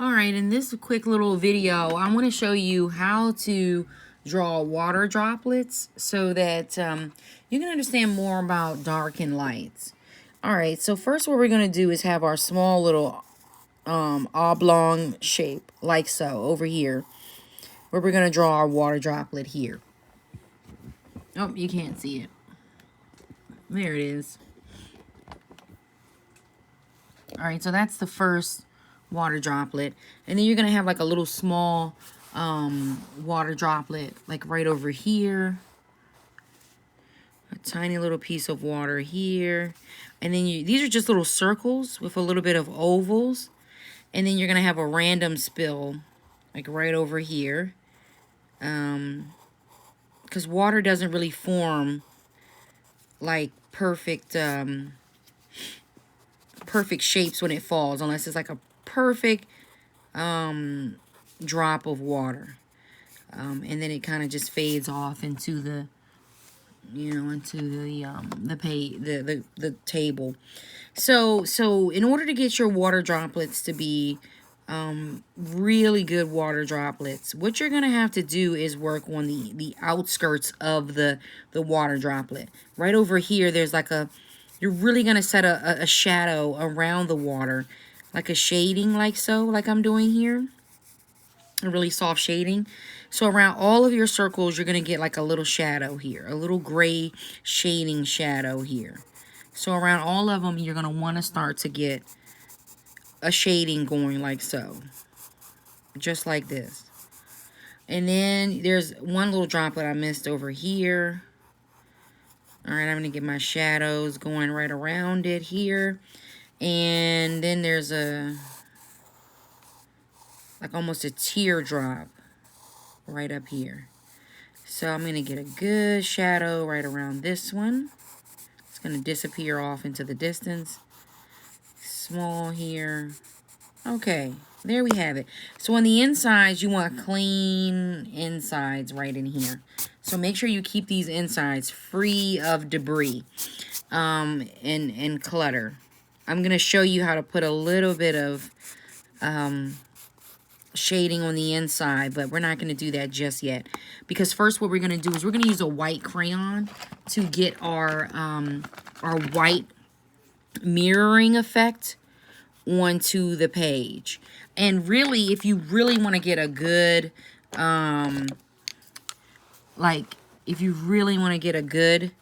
All right, in this quick little video, I want to show you how to draw water droplets so that you can understand more about dark and lights. All right, so first what we're going to do is have our small little oblong shape, like so, over here, where we're going to draw our water droplet here. Oh, you can't see it. There it is. All right, so that's the first water droplet. And then you're going to have like a little small water droplet like right over here. A tiny little piece of water here. And then these are just little circles with a little bit of ovals. And then you're going to have a random spill like right over here. Because water doesn't really form like perfect shapes when it falls, unless it's like a perfect drop of water. And then it kind of just fades off into the, into the table. So in order to get your water droplets to be really good water droplets, what you're gonna have to do is work on the outskirts of the water droplet. Right over here, there's like you're really gonna set a shadow around the water, like a shading, like so, like I'm doing here. A really soft shading. So around all of your circles, you're going to get like a little shadow here, a little gray shading shadow here. So around all of them, you're going to want to start to get a shading going like so, just like this. And then there's one little droplet I missed over here. All right, I'm going to get my shadows going right around it here. And then there's like almost a teardrop right up here. So I'm going to get a good shadow right around this one. It's going to disappear off into the distance. Small here. Okay, there we have it. So on the insides, you want clean insides right in here. So make sure you keep these insides free of debris and clutter. I'm going to show you how to put a little bit of shading on the inside, but we're not going to do that just yet, because first what we're going to do is we're going to use a white crayon to get our white mirroring effect onto the page. And really, if you really want to get a good if you really want to get a good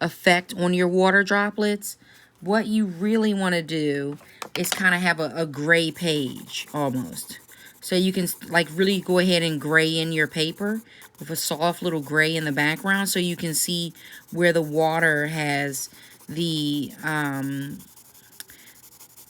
effect on your water droplets, what you really want to do is kind of have a gray page almost. So you can like really go ahead and gray in your paper with a soft little gray in the background, so you can see where the water has the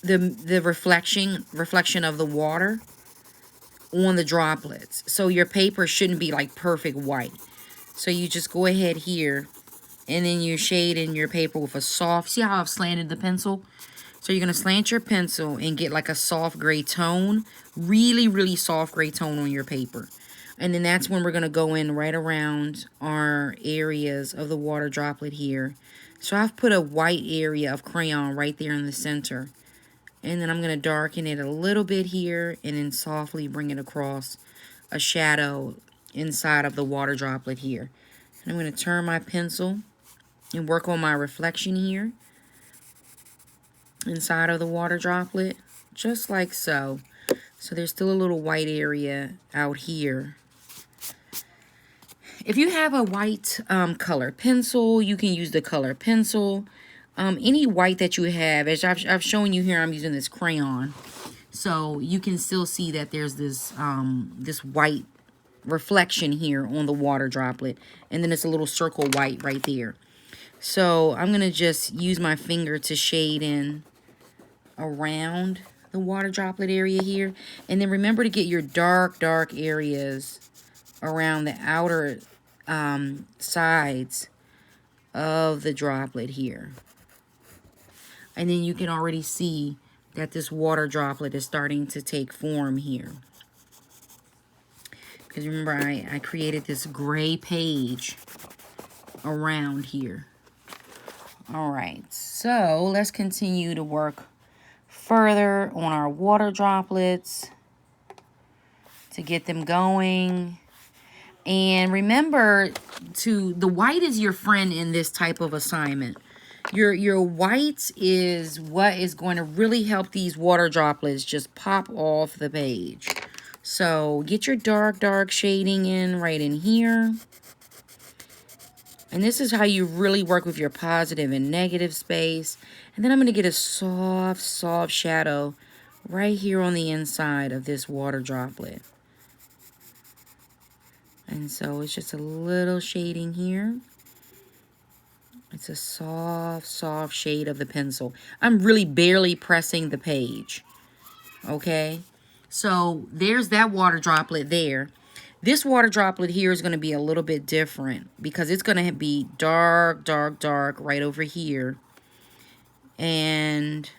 reflection of the water on the droplets. So your paper shouldn't be like perfect white. So you just go ahead here and then you shade in your paper with a soft, see how I've slanted the pencil? So you're going to slant your pencil and get like a soft gray tone, really, really soft gray tone on your paper. And then that's when we're going to go in right around our areas of the water droplet here. So I've put a white area of crayon right there in the center. And then I'm going to darken it a little bit here and then softly bring it across a shadow inside of the water droplet here. And I'm going to turn my pencil and work on my reflection here inside of the water droplet, just like so. So there's still a little white area out here. If you have a white color pencil, you can use the color pencil. Any white that you have, as I've shown you here, I'm using this crayon. So you can still see that there's this this white reflection here on the water droplet. And then it's a little circle white right there. So I'm going to just use my finger to shade in around the water droplet area here. And then remember to get your dark areas around the outer sides of the droplet here. And then you can already see that this water droplet is starting to take form here. Because remember, I created this gray page around here. All right, so let's continue to work further on our water droplets to get them going. And remember, the white is your friend in this type of assignment. Your white is what is going to really help these water droplets just pop off the page. So get your dark shading in right in here. And this is how you really work with your positive and negative space. And then I'm going to get a soft shadow right here on the inside of this water droplet. And so it's just a little shading here. It's a soft shade of the pencil. I'm really barely pressing the page. Okay? So there's that water droplet there. This water droplet here is going to be a little bit different because it's going to be dark right over here. And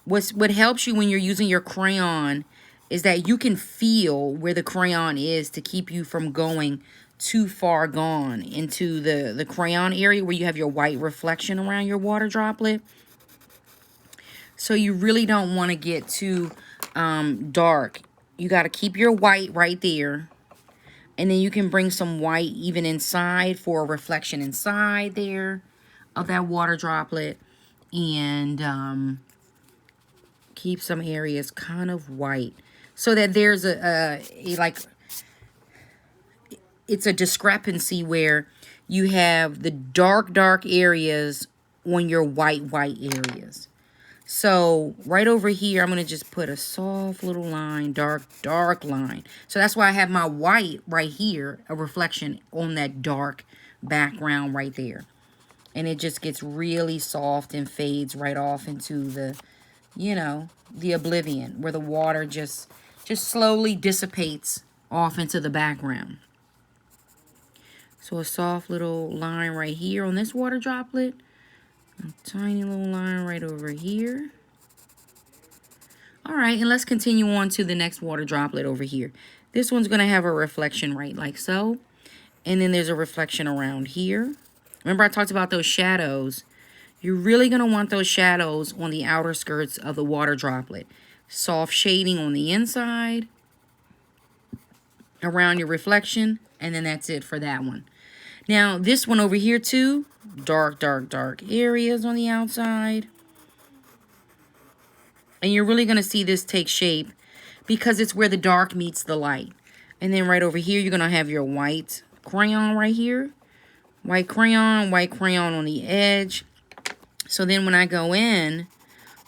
what helps you when you're using your crayon is that you can feel where the crayon is to keep you from going too far gone into the crayon area where you have your white reflection around your water droplet. So you really don't want to get too dark. You got to keep your white right there. And then you can bring some white even inside for a reflection inside there of that water droplet. And keep some areas kind of white. So that there's it's a discrepancy where you have the dark areas on your white areas. So right over here, I'm going to just put a soft little line, dark line. So that's why I have my white right here, a reflection on that dark background right there. And it just gets really soft and fades right off into the, you know, the oblivion where the water just slowly dissipates off into the background. So a soft little line right here on this water droplet. A tiny little line right over here. All right, and let's continue on to the next water droplet over here. This one's going to have a reflection right like so. And then there's a reflection around here. Remember I talked about those shadows. You're really going to want those shadows on the outer skirts of the water droplet. Soft shading on the inside around your reflection. And then that's it for that one. Now, this one over here too. Dark areas on the outside. And you're really going to see this take shape because it's where the dark meets the light. And then right over here, you're going to have your white crayon right here. White crayon on the edge. So then when I go in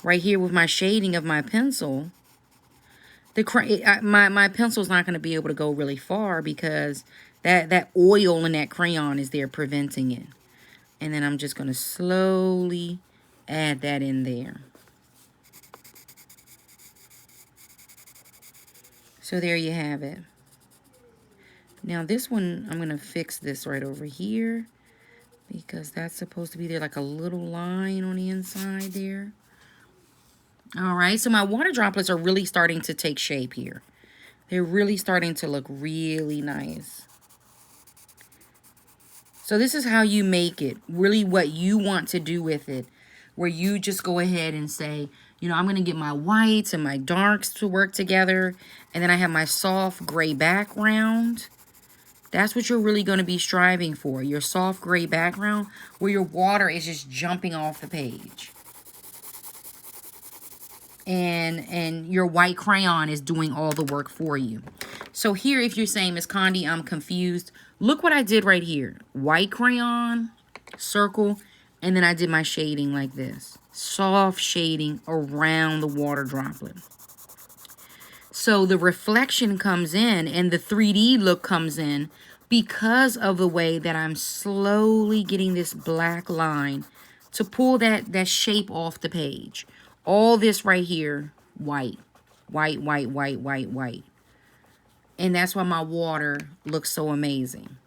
right here with my shading of my pencil, my pencil's not going to be able to go really far because that oil in that crayon is there preventing it. And then I'm just going to slowly add that in there. So there you have it. Now this one, I'm going to fix this right over here because that's supposed to be there like a little line on the inside there. All right, so my water droplets are really starting to take shape here. They're really starting to look really nice. So this is how you make it, really what you want to do with it, where you just go ahead and say, you know, I'm going to get my whites and my darks to work together, and then I have my soft gray background. That's what you're really going to be striving for, your soft gray background where your water is just jumping off the page. And your white crayon is doing all the work for you. So here, if you're saying, Miss Condi, I'm confused, look what I did right here. White crayon, circle, and then I did my shading like this. Soft shading around the water droplet. So the reflection comes in and the 3D look comes in because of the way that I'm slowly getting this black line to pull that shape off the page. All this right here, white. And that's why my water looks so amazing.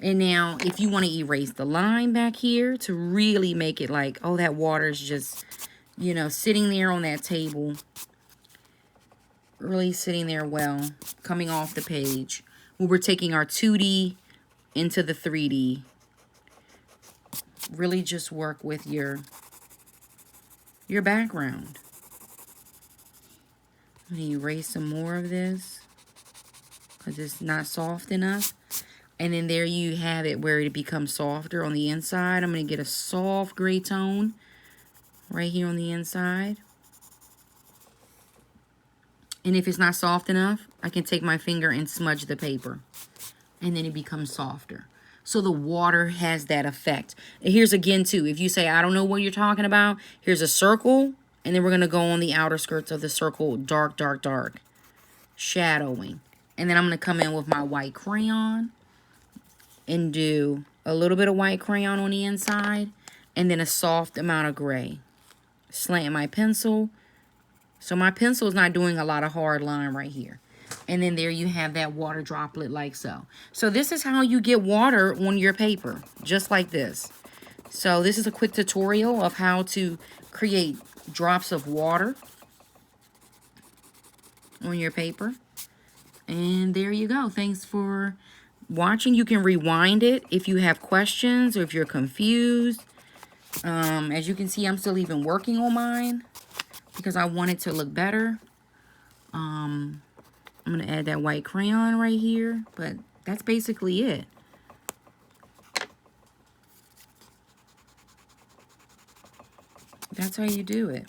And now, if you want to erase the line back here to really make it like, oh, that water's just, you know, sitting there on that table. Really sitting there well, coming off the page. When we're taking our 2D into the 3D. Really just work with your your background. I'm going to erase some more of this because it's not soft enough. And then there you have it where it becomes softer on the inside. I'm going to get a soft gray tone right here on the inside. And if it's not soft enough, I can take my finger and smudge the paper. And then it becomes softer. So the water has that effect. And here's again too, if you say, I don't know what you're talking about, here's a circle. And then we're going to go on the outer skirts of the circle, dark, dark, dark. Shadowing. And then I'm going to come in with my white crayon and do a little bit of white crayon on the inside. And then a soft amount of gray. Slant my pencil. So my pencil is not doing a lot of hard line right here. And then there you have that water droplet like so. So this is how you get water on your paper, just like this. So this is a quick tutorial of how to create drops of water on your paper. And there you go. Thanks for watching. You can rewind it if you have questions or if you're confused. As you can see, I'm still even working on mine because I want it to look better. I'm going to add that white crayon right here, but that's basically it. That's how you do it.